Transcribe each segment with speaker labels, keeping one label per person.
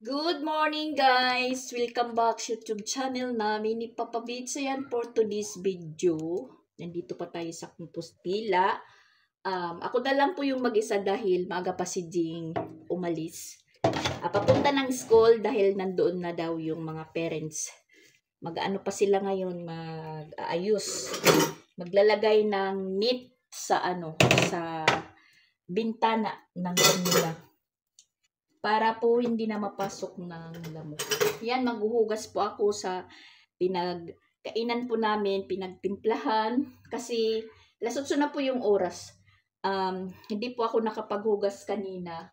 Speaker 1: Good morning guys! Welcome back sa YouTube channel namin ni Papa Beats. So yan for today's video. Nandito pa tayo sa Compostela. Ako na lang po yung mag-isa dahil maaga pa si Jing umalis. Papunta ng school dahil nandoon na daw yung mga parents. Mag-ano pa sila ngayon, mag-aayos. Maglalagay ng net sa sa bintana ng kanila. Para po hindi na mapasok ng lamok. Yan, maghuhugas po ako sa pinagkainan po namin, pinagtimplahan. Kasi lasotso na po yung oras. Hindi po ako nakapaghugas kanina.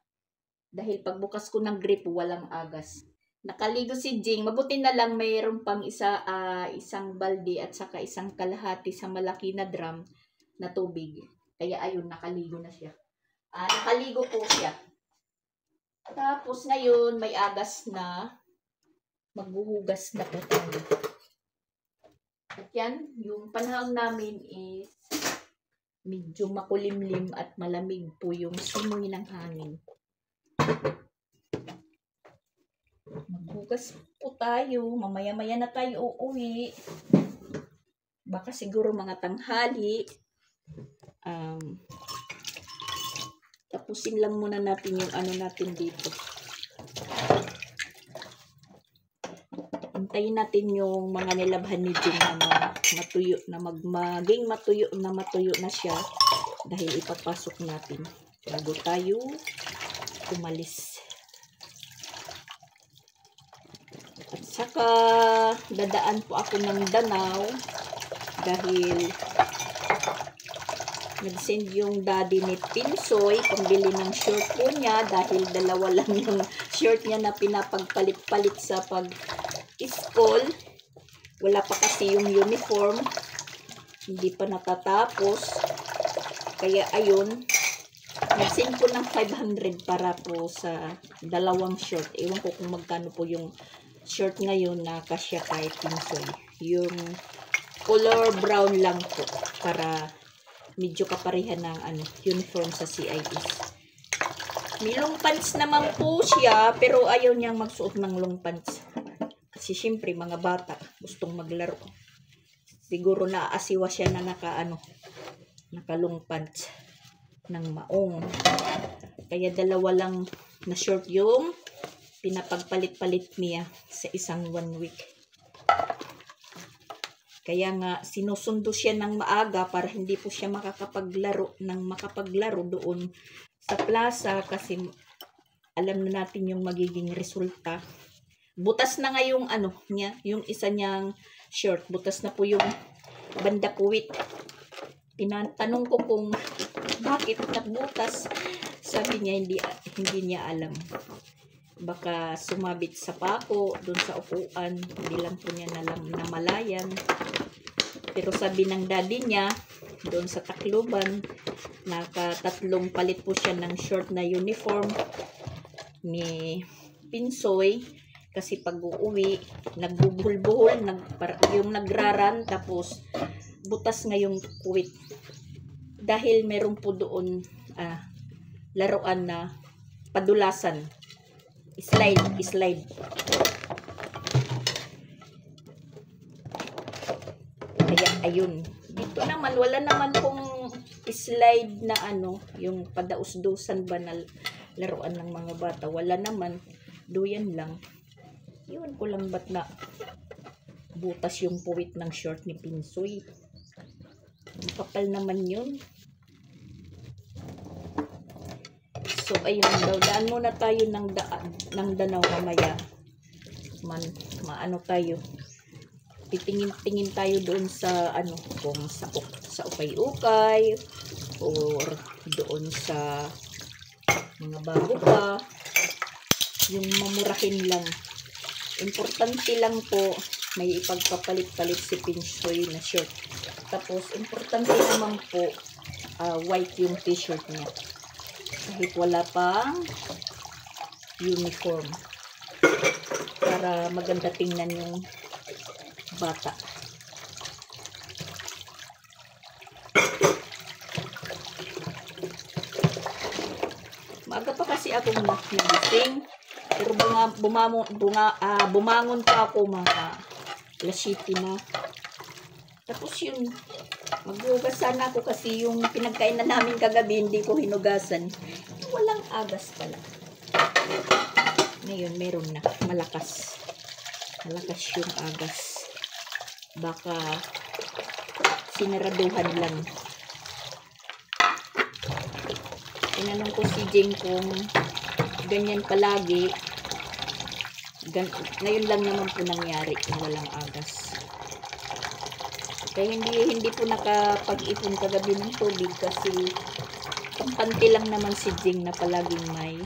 Speaker 1: Dahil pagbukas ko ng gripo, walang agas. Nakaligo si Jing. Mabuti na lang mayroon pang isang balde at saka isang kalahati sa malaki na drum na tubig. Kaya ayun, nakaligo na siya. Nakaligo po siya. Tapos ngayon may agas na, maghuhugas na po tayo. At yan, yung panahon namin is medyo makulimlim at malamig po yung simoy ng hangin. Maghugas po tayo, mamaya-maya na tayo uuwi. Baka siguro mga tanghali. Tapusin lang muna natin yung natin dito. Hintayin natin yung mga nilabhan ni Jing na matuyo na maging matuyo na siya dahil ipapasok natin bago tayo umalis. At saka dadaan po ako ng Danau dahil nag-send yung daddy ni Pinsoy pambili ng short po niya dahil dalawa lang yung short niya na pinapagpalit-palit sa pag-school. Wala pa kasi yung uniform. Hindi pa natatapos. Kaya ayun, nag-send po ng 500 para po sa dalawang short. Ewan ko kung magkano po yung short ngayon na kasya kay Pinsoy. Yung color brown lang po para medyo kaparehan ng uniform sa CIS. May long pants naman po siya, pero ayaw niyang magsuot ng long pants. Kasi syempre, mga bata, gustong maglaro. Siguro naaasiwa siya na naka long pants ng maong. Kaya dalawa lang na short yung pinapagpalit-palit niya sa isang 1 week. Kaya nga, sinusundo siya ng maaga para hindi po siya makakapaglaro doon sa plaza kasi alam na natin yung magiging resulta. Butas na nga yung niya, yung isa niyang short. Butas na po yung banda kuwit. Tinatanong ko kung bakit nagbutas. Sabi niya hindi niya alam. Baka sumabit sa pako doon sa upuan, hindi lang po niya namalayan. Pero sabi ng daddy niya doon sa Tacloban, nakatatlong palit po siya ng short na uniform ni Pinsoy kasi pag uuwi nagbubuhol-buhol, yung nagraran, tapos butas nga yung kuwit dahil meron po doon laruan na padulasan. Slide. Kaya ayun. Dito naman wala naman pong slide na yung padaus-dusan ba na laruan ng mga bata. Wala naman. Duyan lang. Iwan ko lang ba't na butas yung puwit ng short ni Pinsoy. Kapal naman yun. So, ayun daw. Daan muna tayo ng Danau mamaya. Maano tayo. Titingin tayo doon sa kung sa ukay-ukay or doon sa mga bago pa. Yung mamurahin lang. Importante lang po may ipagpapalit-palit si Pinsoy na shirt. Tapos, importante naman po white yung t-shirt niya. Kahit wala pang uniform. Para maganda tingnan yung bata. Maaga pa kasi akong nagising. Pero bumangon pa ako mga alas 7 na. Tapos yun, maghugas sana ako kasi yung pinagkainan namin kagabi hindi ko hinugasan. Walang agas pala. Ngayon meron na, malakas. Malakas yung agas. Baka sinaraduhan lang. Tinanong ko si Jing kung ganyan palagi. Ngayon lang naman po nangyari kung walang agas. Kaya hindi po nakapag-ipon kagabi ng tubig kasi kampante lang naman si Jing na palaging may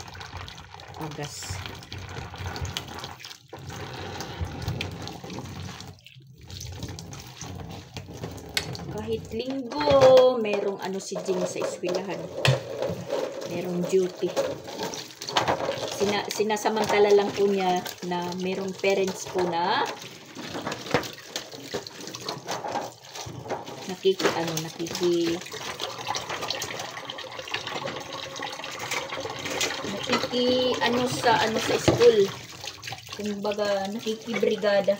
Speaker 1: agas. Kahit linggo, merong ano si Jing sa eskwelahan. Merong duty. Sinasamantala lang po niya na merong parents po na nakiki sa school. Kumbaga nakikibrigada.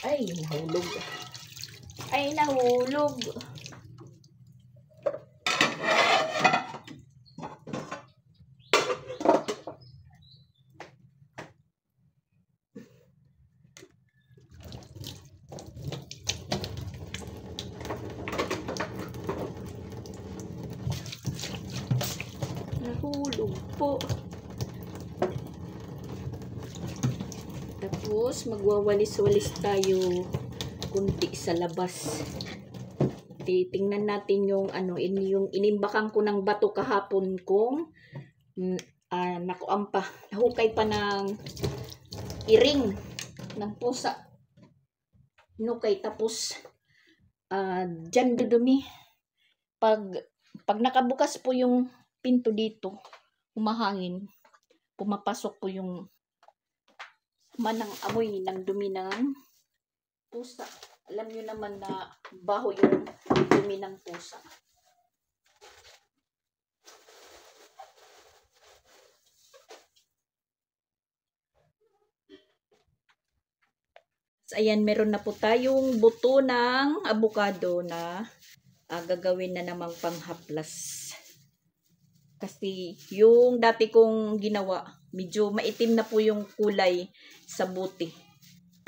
Speaker 1: Ay, nahulog. Ay, nahulog. Nahulog po. Tapos, magwawalis-walis tayo kunti sa labas. Titingnan natin yung yung inimbakan ko ng bato kahapon kung nakuan pa, nahukay pa ng iring ng pusa. Nukay tapos dyan dudumi. Pag nakabukas po yung pinto dito, humahangin, pumapasok po yung manang amoy ng dumi ng pusa. Alam nyo naman na baho yung dumi ng pusa. So, ayan, meron na po tayong buto ng avocado na gagawin na namang panghaplas. Kasi yung dati kong ginawa, medyo maitim na po yung kulay sa buti.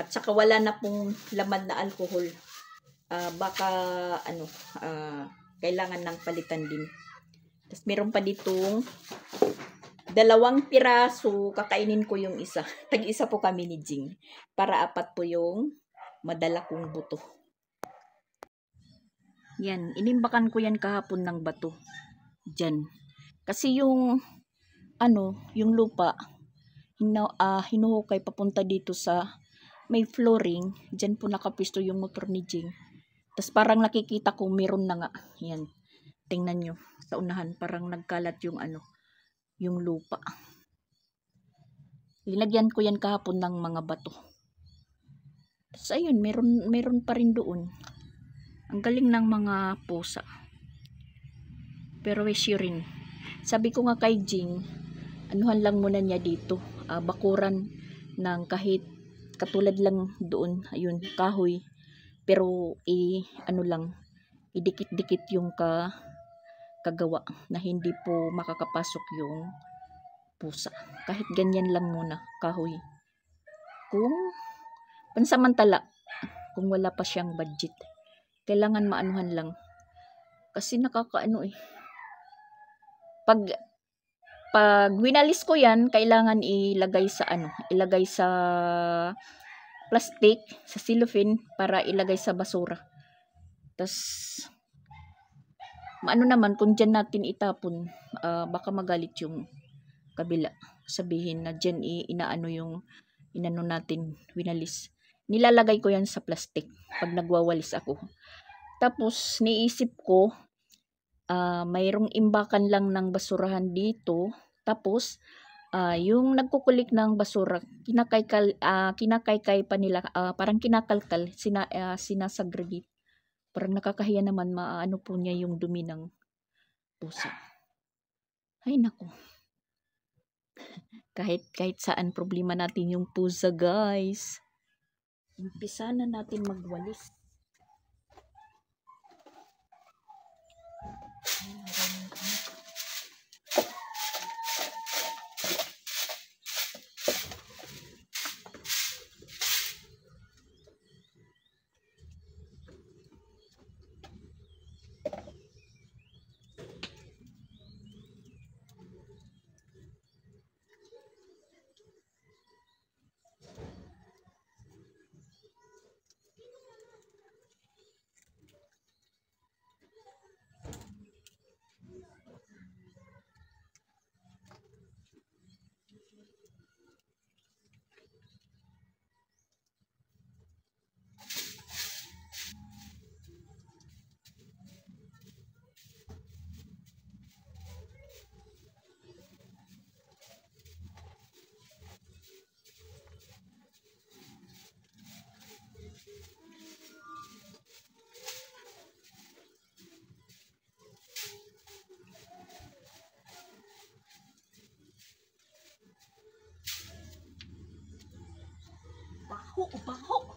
Speaker 1: At saka wala na pong laman na alcohol. Baka kailangan ng palitan din. Tapos meron pa ditong 2 piraso, kakainin ko yung isa. Tag-isa po kami ni Jing. Para 4 po yung madala kong buto. Yan, inimbakan ko yan kahapon ng bato. Diyan. Kasi yung yung lupa hinuhukay papunta dito sa may flooring. Diyan po nakapisto yung motor ni Jing. Tapos parang nakikita ko meron na nga. Yan. Tingnan nyo. Sa unahan parang nagkalat yung yung lupa. Linagyan ko yan kahapon ng mga bato. Tapos ayun, meron pa rin doon. Ang galing ng mga pusa. Pero rin. Sabi ko nga kay Jing, anuhan lang muna niya dito. Bakuran ng kahit katulad lang doon, ayun, kahoy. Pero idikit-dikit yung kagawa na hindi po makakapasok yung pusa. Kahit ganyan lang muna, kahoy. Kung pansamantala, kung wala pa siyang budget, kailangan maanuhan lang. Kasi nakakaano Pag winalis ko yan, kailangan ilagay sa plastic, sa cellophane, para ilagay sa basura. Tas maano naman, kung dyan natin itapon, baka magalit yung kabila. Sabihin na dyan inano natin, winalis. Nilalagay ko yan sa plastic pag nagwawalis ako. Tapos, niisip ko, mayroong imbakan lang ng basurahan dito. Tapos, yung nagkukulik ng basura, kinakaykay pa nila, parang kinakalkal, sinasagregate. Parang nakakahiya naman, maano po niya yung dumi ng pusa. Ay nako. Kahit saan problema natin yung pusa, guys. Umpisa na natin magwalis. Baho, baho.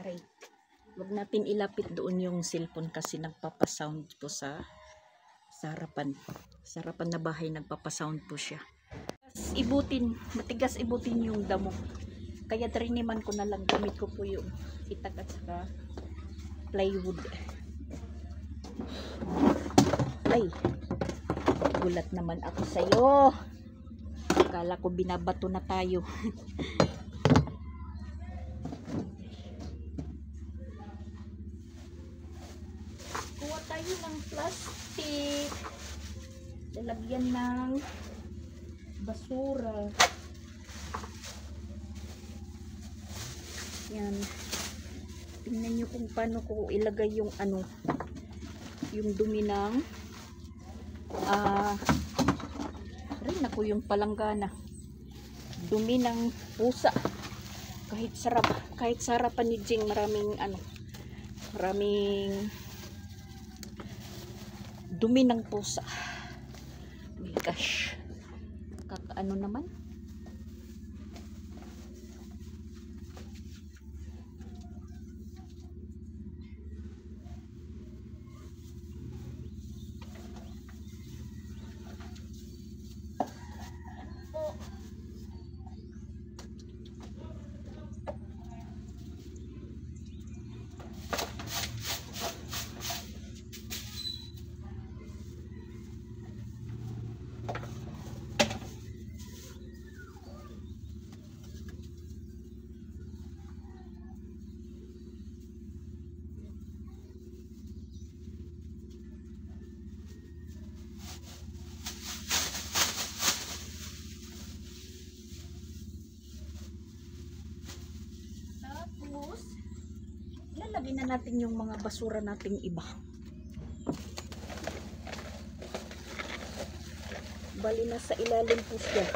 Speaker 1: Aray. Huwag natin ilapit doon yung cellphone kasi nagpapasound po sa harapan. Sa harapan na bahay nagpapasound po siya. Matigas ibutin yung damo. Kaya triniman ko na lang, gamit ko po yung itak at saka plywood. Ay, gulat naman ako sa'yo. Akala ko binabato na tayo. Kuha tayo ng plastic. Lalagyan ng basura. Yan. Tingnan nyo kung paano ko ilagay yung yung dumi ng rin ako yung palanggana. Dumi ng pusa. Kahit sarapan ni Jing, maraming dumi ng pusa. My gosh. Kakaano naman? lagyan na natin yung mga basura nating iba. Bali na sa ilalim po siya.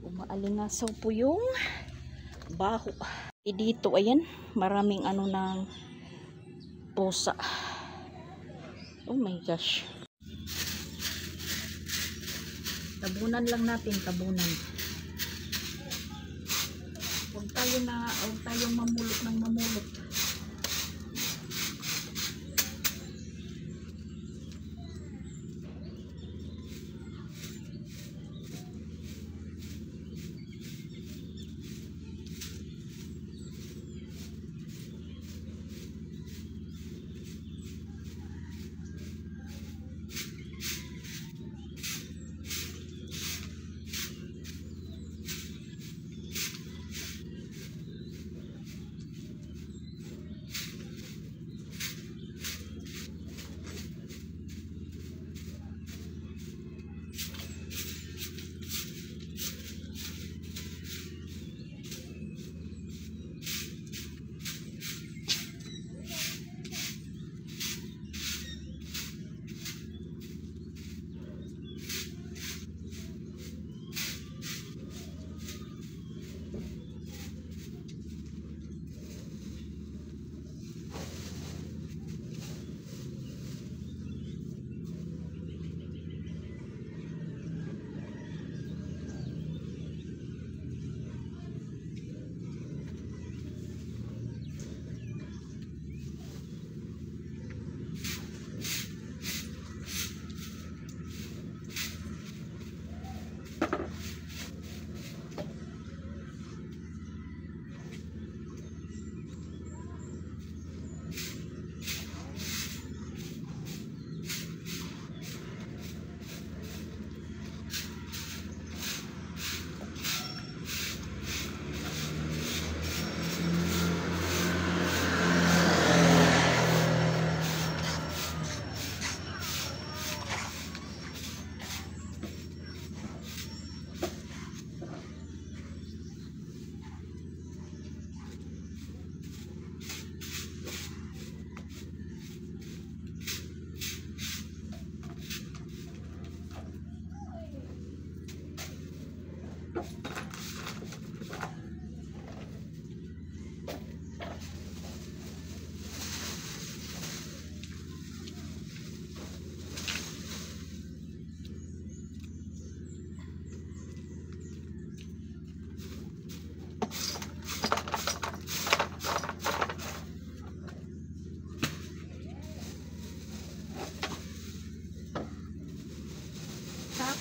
Speaker 1: Umaalingasaw po yung baho. Dito ayan, maraming ano ng pusa. Oh my gosh. Tabunan lang natin, tabunan. Huwag tayong mamulot ng mamulot.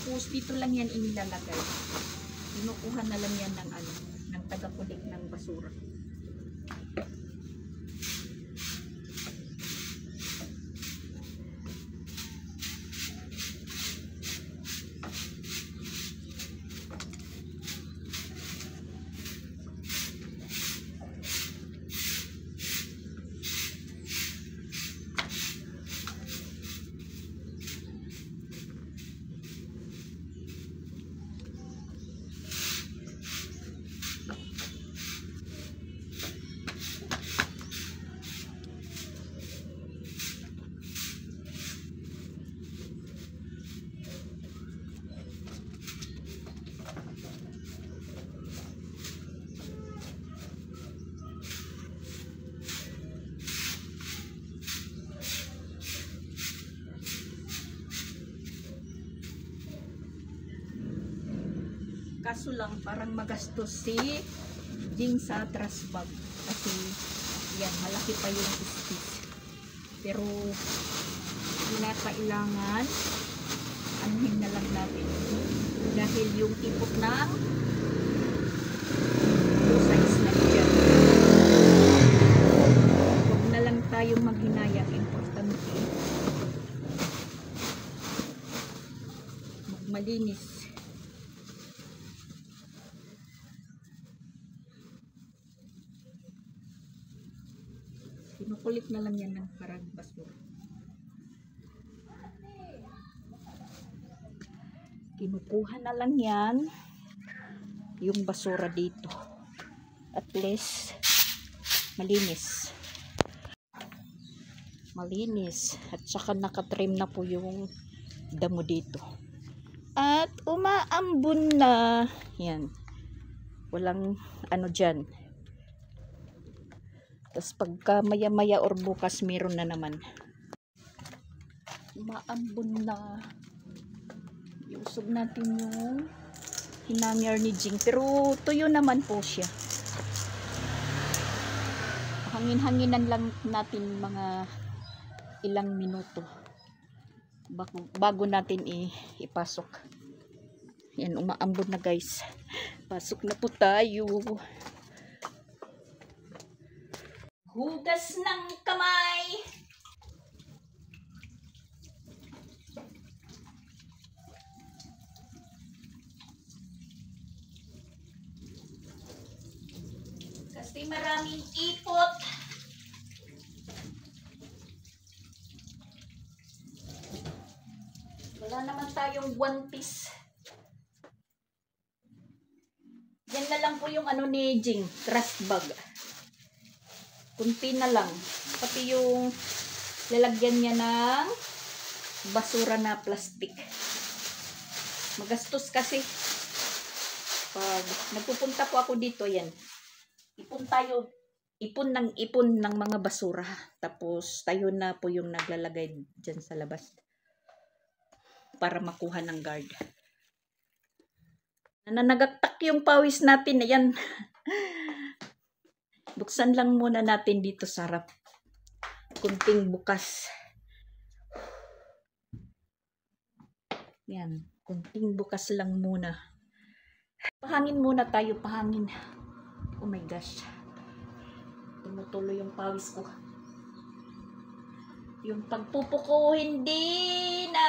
Speaker 1: Tapos dito lang yan inilalagay. Kinukuha na lang yan ng ano, ng taga-kulik ng basura. Kaso lang parang magastos si Jing sa trash bag kasi yan malaki pa yung space, pero wala kailangan anuhin na lang natin dahil yung ipot ng size na dyan. Huwag na lang tayong maghinayang, importante magmalinis. Kinukulit na lang yan ng parang basura. Kinukuha na lang yan yung basura dito. At least malinis. Malinis. At saka nakatrim na po yung damo dito. At umaambon na. Yan. Walang ano dyan. Tapos pagka maya-maya or bukas meron na naman. Maambon na. Iusog natin yung hinangir ni Jing. Pero tuyo naman po siya. Hangin-hanginan lang natin mga ilang minuto. Bago natin ipasok. Yan, umaambon na guys. Pasok na po tayo. Hugas ng kamay. Kasi maraming ipot. Wala naman tayong one piece. Yan na lang po yung ano ni Jing, trash bag. Kunti na lang. Pati yung lalagyan niya ng basura na plastic. Magastos kasi. Pag nagpupunta po ako dito, yan. Ipon ng mga basura. Tapos tayo na po yung naglalagay dyan sa labas. Para makuha ng guard. Nananagaktak yung pawis natin. Ayan. Buksan lang muna natin dito sa harap. Kunting bukas. Yan. Kunting bukas lang muna. Pahangin muna tayo. Pahangin. Oh my gosh. Tumutuloy yung pawis ko. Yung pagpupo ko hindi na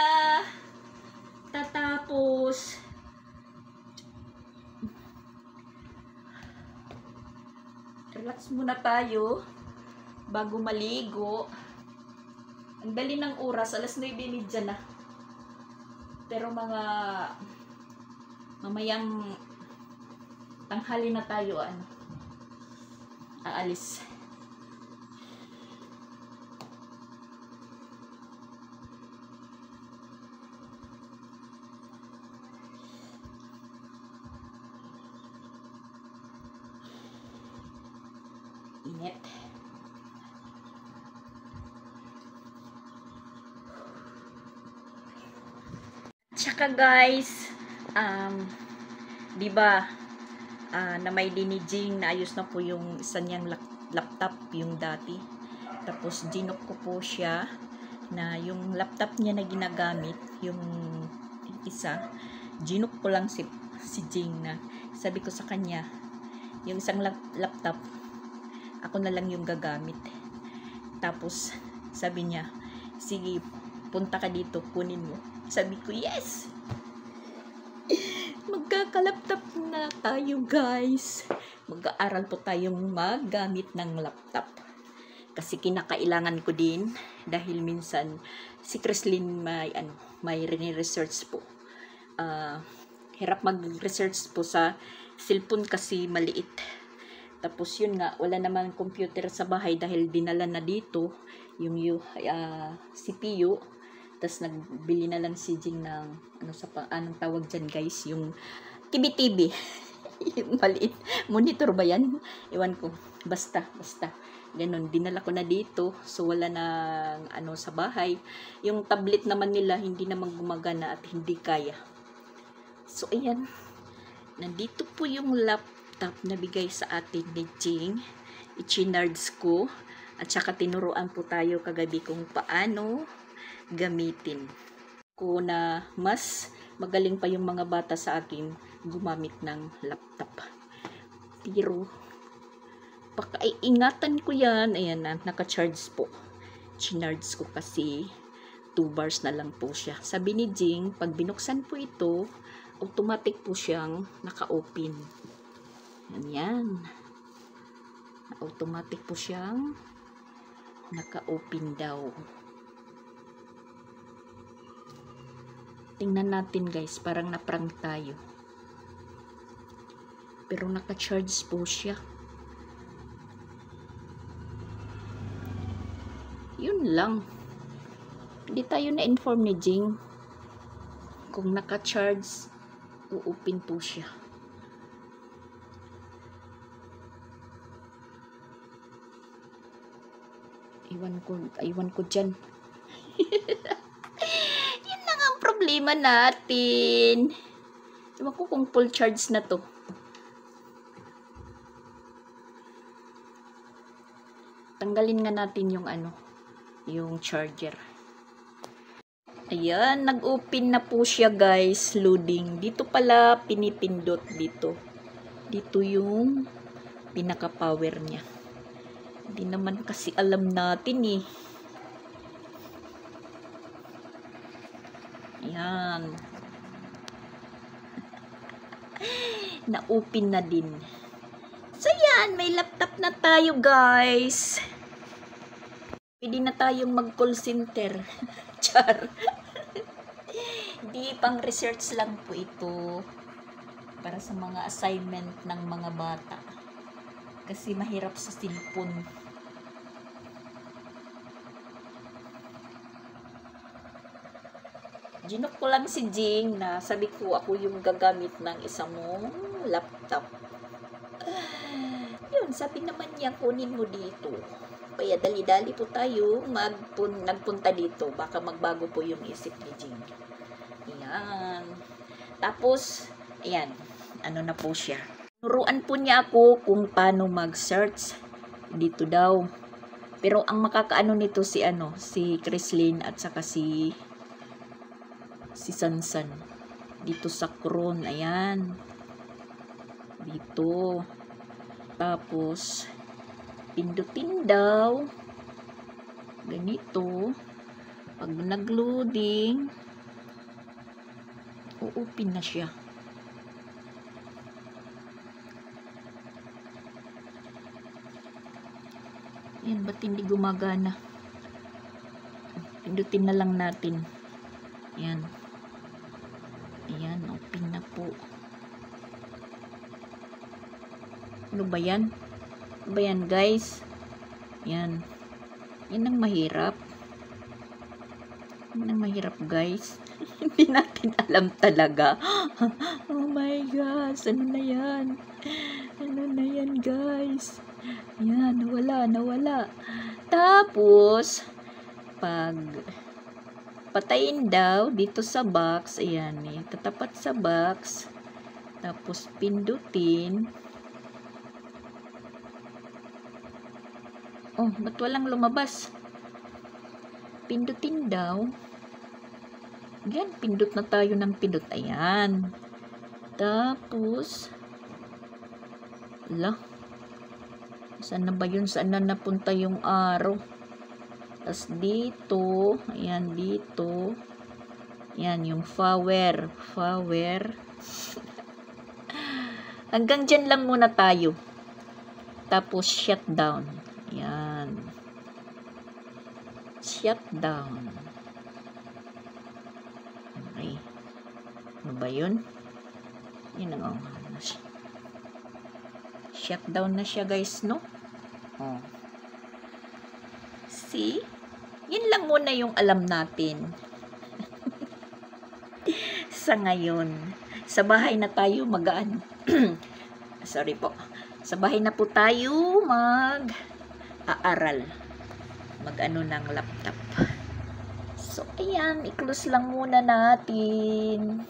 Speaker 1: tatapos. Relax muna tayo bago maligo. Ang dali ng oras, alas 9:30 na. Pero mga mamayang tanghali na tayo aalis. Init. Tsaka guys, di ba na may dinijing na ayos na po yung isa niyang laptop yung dati. Tapos dinok ko po siya na yung laptop niya na ginagamit, yung isa. Ginuk ko lang si Jing na sabi ko sa kanya, yung isang laptop, ako na lang yung gagamit. Tapos, sabi niya, sige, punta ka dito, kunin mo. Sabi ko, yes! Magkakalaptop na tayo, guys. Mag-aaral po tayong maggamit ng laptop. Kasi kinakailangan ko din dahil minsan si Chrislyn may research po. Hirap mag-research po sa cellphone kasi maliit. Tapos yun nga, wala naman computer sa bahay dahil dinala na dito yung CPU. Tapos nagbili na lang si Jing ng anong tawag dyan, guys, yung TV. Yung maliit. Monitor ba yan? Iwan ko. Basta. Ganon. Dinala ko na dito. So, wala na sa bahay. Yung tablet naman nila, hindi naman gumagana at hindi kaya. So, ayan. Nandito po yung laptop na bigay sa atin ni Jing. Ichinards ko. At saka tinuruan po tayo kagabi kung paano gamitin. Ko na mas magaling pa yung mga bata sa akin gumamit ng laptop. Pero, ingatan ko yan. Ayan na, naka-charge po. Chinards ko kasi 2 bars na lang po siya. Sabi ni Jing, pag binuksan po ito, automatic po siyang naka-open. Yan. Automatic po siyang naka-open daw. Tingnan natin, guys, parang na-prank tayo. Pero naka-charge po siya. Yun lang. Hindi tayo na-inform ni Jing. Kung naka-charge, u-open po siya. Iwan ko dyan. Yun lang ang problema natin. Iwan ko kung full charge na to. Tanggalin nga natin yung yung charger. Ayan, nag-open na po siya, guys. Loading. Dito pala pinipindot dito. Dito yung pinaka-power niya. Hindi naman kasi alam natin eh. Ayan. Na-open na din. So, yan. May laptop na tayo, guys. Pwede na tayong mag-call center. Char. Di pang research lang po ito. Para sa mga assignment ng mga bata. Kasi mahirap sa cellphone. Ginok ko lang si Jing na sabi ko ako yung gagamit ng isang laptop. Yun, sabi naman niya kunin mo dito. Kaya dali-dali po tayo nagpunta dito. Baka magbago po yung isip ni Jing. Ayan. Tapos, ayan. Ano na po siya. Turuan po niya ako kung paano mag-search dito daw. Pero ang makakaano nito si Chrislyn at saka si Sansan. Dito sa Chrome, ayan. Dito. Tapos pindutin daw. Ganito. Pag nag-loading, u-open na siya. Yan, ba't hindi gumagana? Pindutin na lang natin. Yan. Ayan, open na po. Ano ba yan? Ano ba yan, guys? Yan. Yan ang mahirap. Yan ang mahirap, guys. Hindi natin alam talaga. Oh my gosh. Ano na yan? Ano na yan, guys? Yan, nawala. Tapos, pag patayin daw dito sa box, ayan eh, tatapat sa box, tapos pindutin. Oh, ba't walang lumabas? Pindutin daw. Yan, pindot na tayo ng pindot. Ayan. Tapos, saan na ba yun? Saan na napunta yung araw? Tapos dito, ayan, dito. Yan, yung flower. Hanggang dyan lang muna tayo. Tapos, shutdown. Yan. Shutdown. Okay. Ano ba yun? Yun ang shutdown na siya, guys, no? Oh. See? Yun lang muna yung alam natin. Sa ngayon. Sa bahay na tayo magaan. Sorry po. Sa bahay na po tayo mag-aaral. Mag-ano ng laptop. So, ayan. I-close lang muna natin.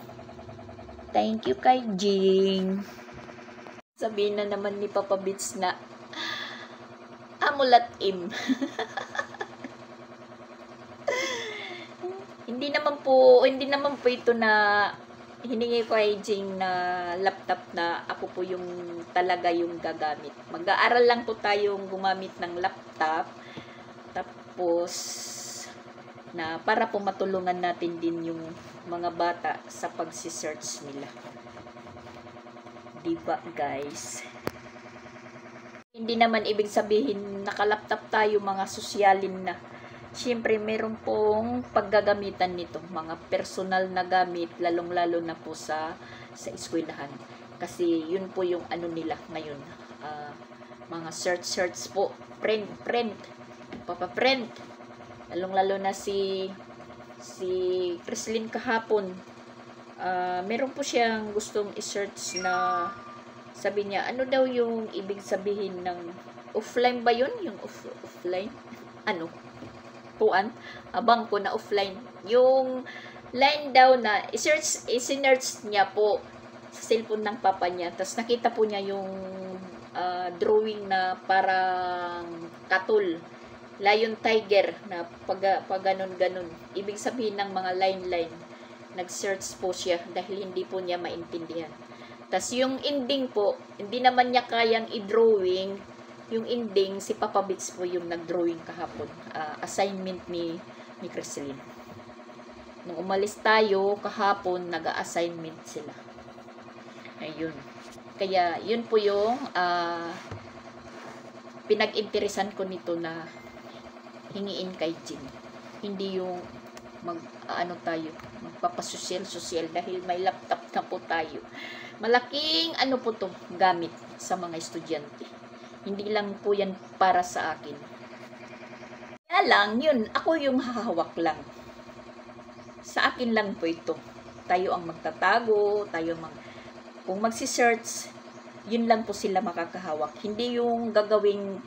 Speaker 1: Thank you kay Jing. Sabihin na naman ni Papa Bits na amulat im. Hindi naman po ito na hiningi ko kay Jing na laptop na ako po yung talaga yung gagamit. Mag-aaral lang po tayong gumamit ng laptop. Tapos na para po matulungan natin din yung mga bata sa pagsi-search nila. Diba, guys? Hindi naman ibig sabihin nakalaptop tayo mga sosyalin na. Siyempre, meron pong paggagamitan nito, mga personal na gamit, lalong-lalo na po sa eskwelahan. Kasi yun po yung ano nila ngayon. Mga search po, print, papaprint. Lalong-lalo na si Chrislyn kahapon. Meron po siyang gustong i-search na sabi niya, ano daw yung ibig sabihin ng offline ba yun? Yung offline? Ano? Puan? Bangko na offline. Yung line daw na i-search niya po sa cellphone ng papa niya. Tapos nakita po niya yung drawing na parang katul. Lion tiger na pag ganon-ganon. Ibig sabihin ng mga line. Nag-search po siya dahil hindi po niya maintindihan. Tapos yung ending po, hindi naman niya kayang i-drawing. Yung ending, si Papa Bits po yung nag-drawing kahapon. Assignment ni Chrislyn. Nung umalis tayo kahapon, nag-assignment sila. Ayun. Kaya yun po yung pinag-interesan ko nito na hingiin kay Jing. Hindi yung magpapasosyal dahil may laptop na po tayo. Malaking ano po to gamit sa mga estudyante. Hindi lang po yan para sa akin. Kaya lang, yun, ako yung hahawak lang. Sa akin lang po ito. Tayo ang magtatago, kung magsi-search, yun lang po sila makakahawak. Hindi yung gagawing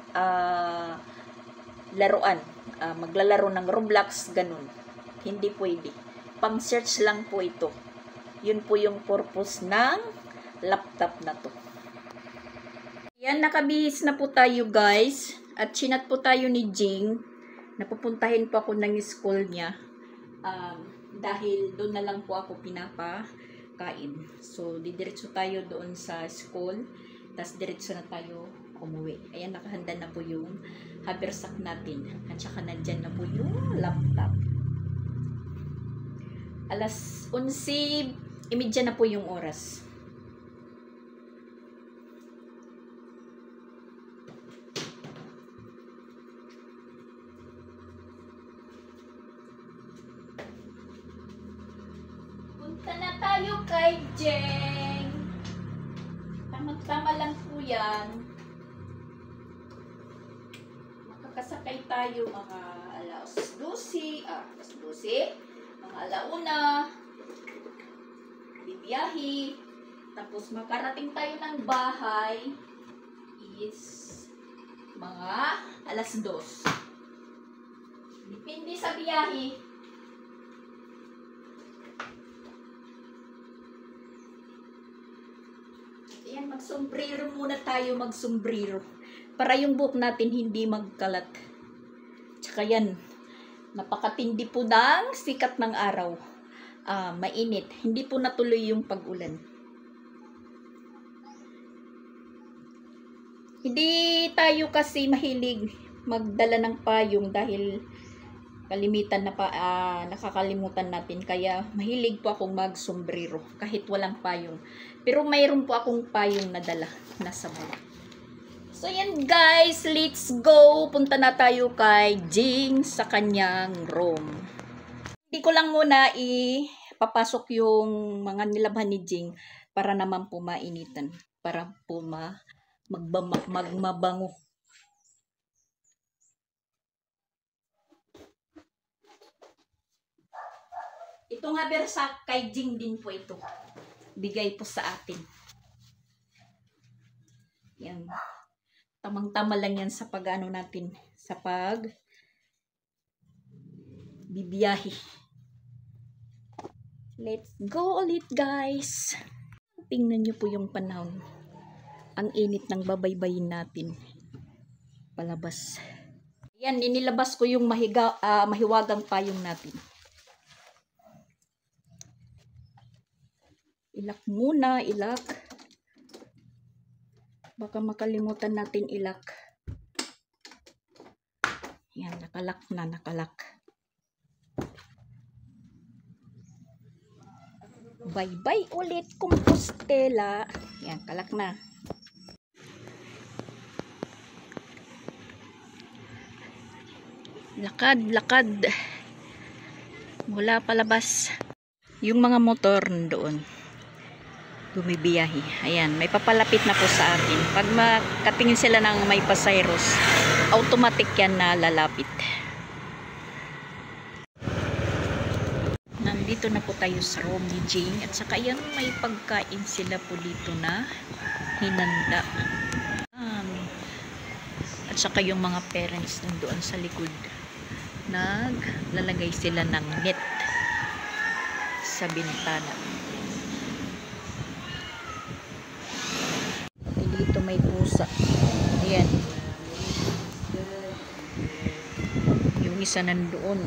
Speaker 1: laruan. Maglalaro ng Roblox, ganun. Hindi pwede. Pang-search lang po ito. Yun po yung purpose ng laptop na to. Yan, nakabihis na po tayo, guys. At chinat po tayo ni Jing. Napupuntahin po ako ng school niya. Dahil doon na lang po ako pinapakain. So, didiretso tayo doon sa school. Tapos, diretso na tayo umuwi. Ayan, nakahanda na po yung haversack natin. At saka nandyan na po yung laptop. Alas 11:30 na po yung oras. Punta na tayo kay Jeng. Tama-tama lang po yan. Makakasakay tayo mga alas 12, mga alauna, bibiyahe, tapos makarating tayo ng bahay is mga alas 2. Depende sa biyahe. Ayan, magsombrero muna tayo, para yung buhok natin hindi magkalat. Tsaka yan, napakatindi po ng sikat ng araw. mainit. Hindi po natuloy yung pag-ulan. Hindi tayo kasi mahilig magdala ng payong dahil kalimitan na nakakalimutan natin. Kaya mahilig po akong mag-sombrero kahit walang payong. Pero mayroon po akong payong na dala nasa bag. So yan guys, let's go. Punta na tayo kay Jing sa kanyang room. Hindi ko lang muna ipapasok yung mga nilabhan ni Jing para naman po mainitan. Para po magmabango. Ito nga bersa kay Jing din po ito. Bigay po sa atin. Yan. Tamang-tama lang yan sa pag-ano natin. Sa pag bibiyahe. Let's go ulit guys. Tingnan nyo po yung panahon. Ang init ng babaybayin natin. Palabas. Yan, inilabas ko yung mahiwagang payong natin. Ilak muna, ilak. Baka makalimutan natin ilak. Yan, nakalak na, nakalak. Bye-bye ulit, Compostela. Yan, kalak na. Lakad, lakad. Mula palabas. Yung mga motor doon. Bumibiyahe. Ayan, may papalapit na po sa atin. Pag makatingin sila ng may pasayros, automatic yan na lalapit. Nandito na po tayo sa room ni Jing. At saka yan, may pagkain sila po dito na hinanda. At saka yung mga parents nandoon sa likod. Naglalagay sila ng net sa bintana. Dito may pusa. Ayan. Yung isa nandoon.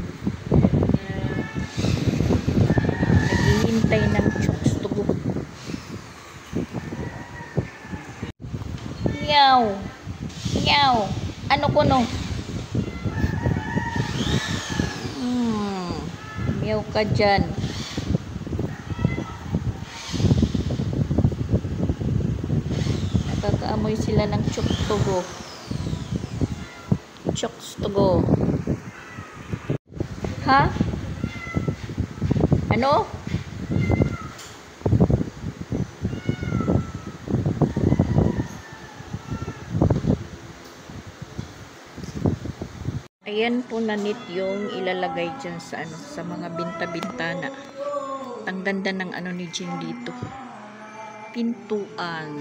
Speaker 1: Naghihintay ng chokes to go. Meow. Meow. Ano ko no? Meow ka dyan. Nakakaamoy sila ng chokes to go. Chokes to go. Ha? Ano? Ayan po na net yung ilalagay dyan sa sa mga binta-bintana. Ang ganda ng ano ni Jing dito. Pintuan.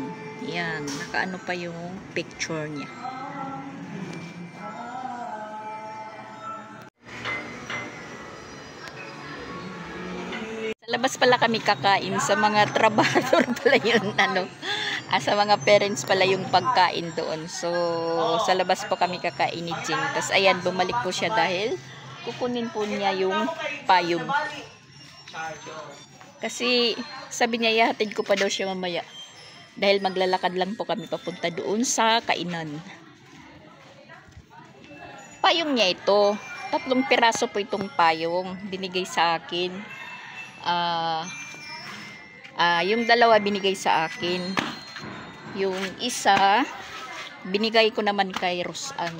Speaker 1: Yan, nakaano pa yung picture niya. Sa labas pala kami kakain, sa mga trabahador pala yun, sa mga parents pala yung pagkain doon. So, sa labas po kami kakain ni Jing. Tapos, ayan, bumalik po siya dahil kukunin po niya yung payong. Kasi, sabi niya, ihahatid ko pa daw siya mamaya. Dahil maglalakad lang po kami papunta doon sa kainan. Payong niya ito. 3 piraso po itong payong. Binigay sa akin. Yung 2 binigay sa akin. Yung isa, binigay ko naman kay Rosan.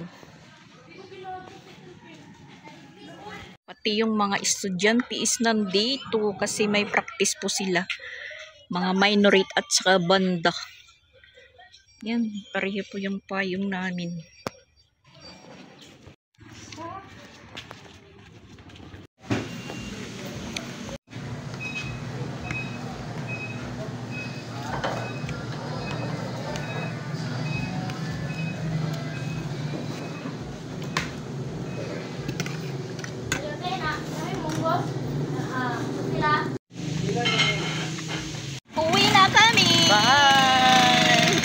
Speaker 1: Pati yung mga estudyante is nandito kasi may practice po sila. Mga minorate at saka banda. Yan, pareho po yung payong namin. Uwi na kami. Bye.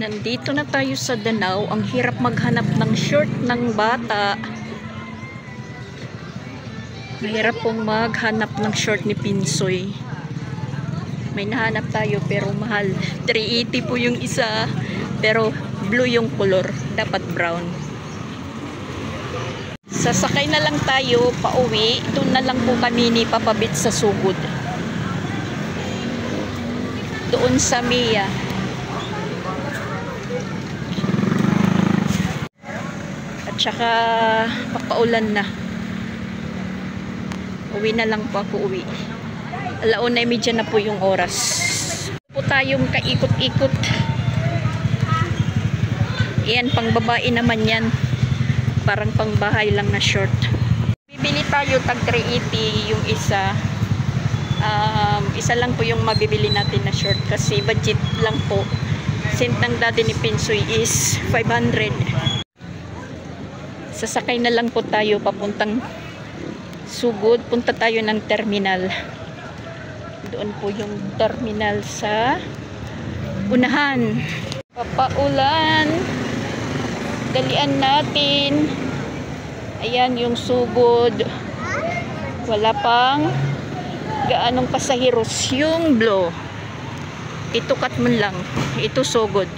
Speaker 1: Nandito na tayo sa Danau. Ang hirap maghanap ng short ng bata. Mahirap pong maghanap ng short ni Pinsoy. May nahanap tayo pero mahal. 380 po yung isa. Pero blue yung color. Dapat brown. Sasakay na lang tayo pauwi. Doon na lang po kami ni Papabit sa Sugod. Doon sa Mia. At saka papaulan na. Uwi na lang po ako uwi. 1:30 na po yung oras. Po tayong kaikot-ikot. Yan, pang babae naman yan. Parang pang bahay lang na short. Bibili tayo tag 380 yung isa. Isa lang po yung mabibili natin na short kasi budget lang po. Sent ng daddy ni Pinsoy is 500. Sasakay na lang po tayo papuntang Sugod. Punta tayo ng terminal. Doon po yung terminal sa unahan. Papaulan. Dalian natin. Ayan yung Sugod. Wala pang gaanong pasahiros. Yung blue. Ito Katman lang. Ito Sugod.